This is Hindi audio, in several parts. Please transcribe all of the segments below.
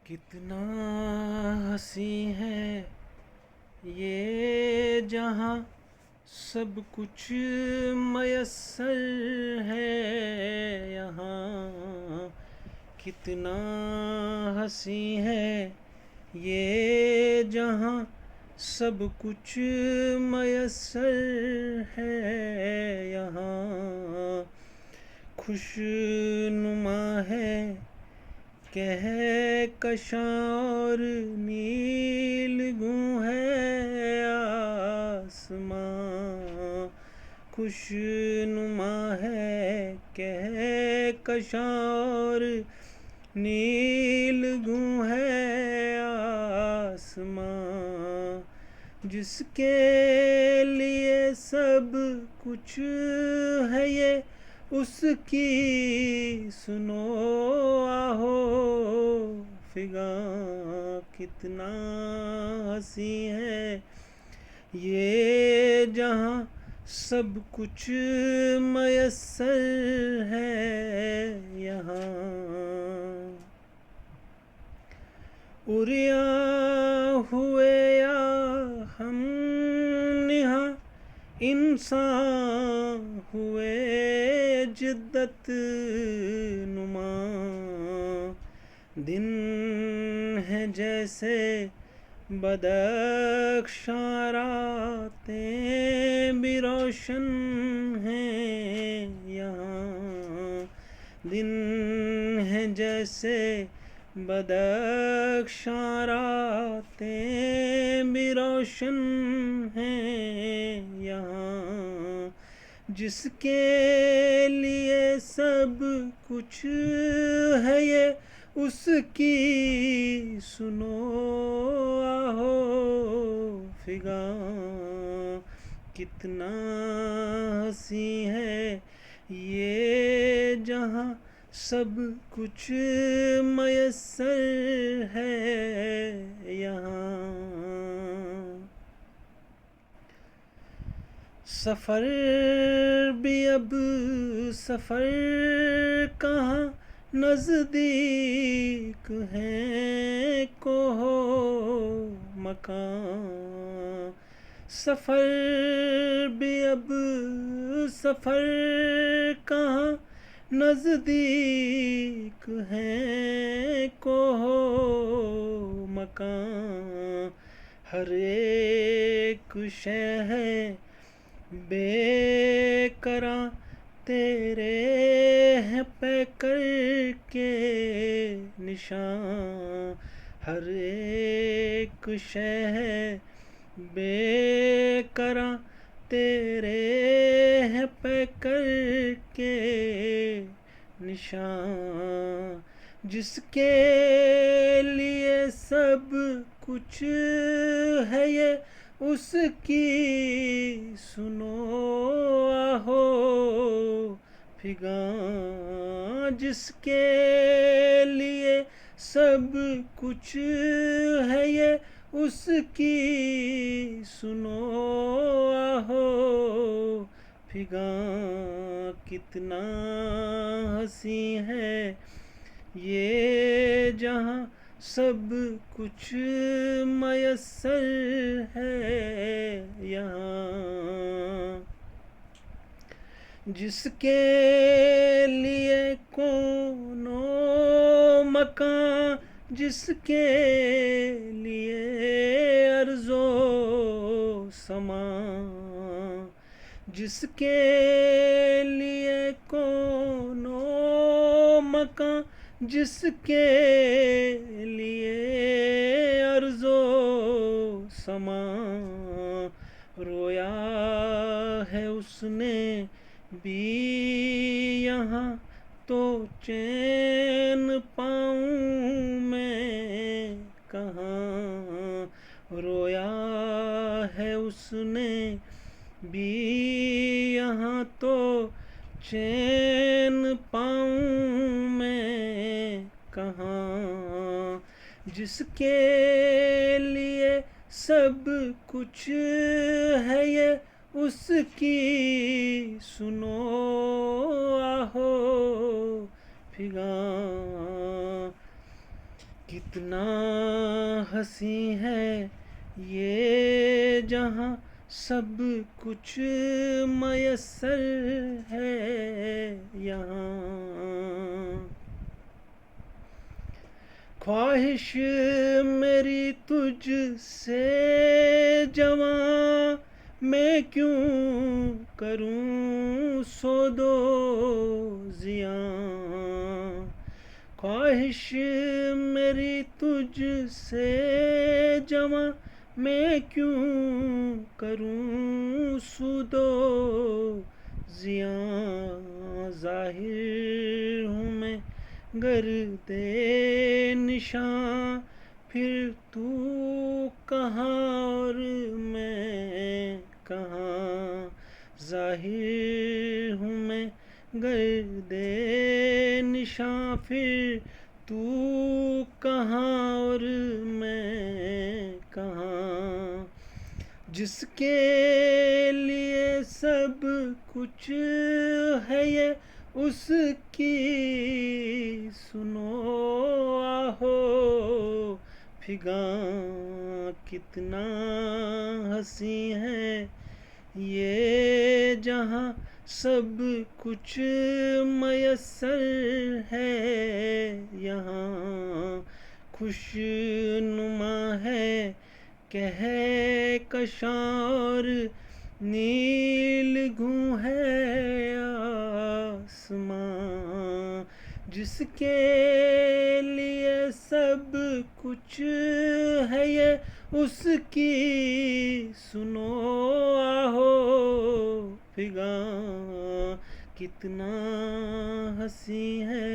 कितना हसी है ये जहाँ सब कुछ मयस्सर है यहाँ। कितना हसी है ये जहाँ सब कुछ मयस्सर है यहाँ। खुशनुमा है कह कशां और नीलगूं है आसमां। खुशनुमा है कह कशां और नीलगूं है आसमां। जिसके लिए सब कुछ है ये उसकी सुनो आहो फिगां। कितना हसी है ये जहाँ सब कुछ मयस्सर है यहाँ। उरिया हुए या हम निहा इंसान हुए जिद्दत नुमा। दिन है जैसे बदख्शां रातें भी रोशन हैं यहाँ। दिन है जैसे बदख्शां रातें भी रोशन हैं यहाँ। जिसके लिए सब कुछ है ये उसकी सुनो आहो फिगां। कितना हसी है ये जहाँ सब कुछ मयस्सर है यहाँ। सफ़र भी अब सफ़र कहाँ नज़दीक है कोहो मकान। सफ़र भी अब सफ़र कहाँ नज़दीक है कोहो मकान। हर एक शहर बेकरां तेरे हैं पैकर के निशान। हर एक शहर बेकरां तेरे हैं पैकर के निशान। जिसके लिए सब कुछ है ये उसकी सुनो आहो फिगां। जिसके लिए सब कुछ है ये उसकी सुनो आहो फिगां। कितना हसी है ये जहाँ सब कुछ मयस्सर है यहाँ। जिसके लिए कोनो मकान जिसके लिए अर्ज़ो समा। जिसके लिए कोनो मकान जिसके लिए अर्ज़ो समा। रोया है उसने भी यहाँ तो चैन पाऊँ मैं कहाँ। रोया है उसने भी यहाँ तो चैन पाऊँ मैं कहाँ। जिसके लिए सब कुछ है ये उसकी सुनो आहो फिगां। कितना हंसी है ये जहाँ सब कुछ मयसर है यहाँ। ख्वाहिश मेरी तुझसे जवां, मैं क्यों करूं सो दो जियां। ख्वाहिश मेरी तुझसे जवां, मैं क्यों करूं सुदो जियां। ज़ाहिर हूँ मैं गर्दे निशां, फिर तू कहाँ और मैं कहाँ। ज़ाहिर हूँ मैं गर्दे निशां, फिर तू कहाँ और मैं कहाँ। जिसके लिए सब कुछ है ये उसकी सुनो आहो फिगां। कितना हंसी है ये जहाँ सब कुछ मयसर है यहाँ। खुशनुमा है कह कशार, नीलगूं है आसमां। जिसके लिए सब कुछ है ये उसकी सुनो आहो फिगां। कितना हंसी है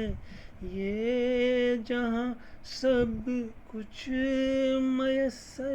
ये जहाँ सब कुछ मयसर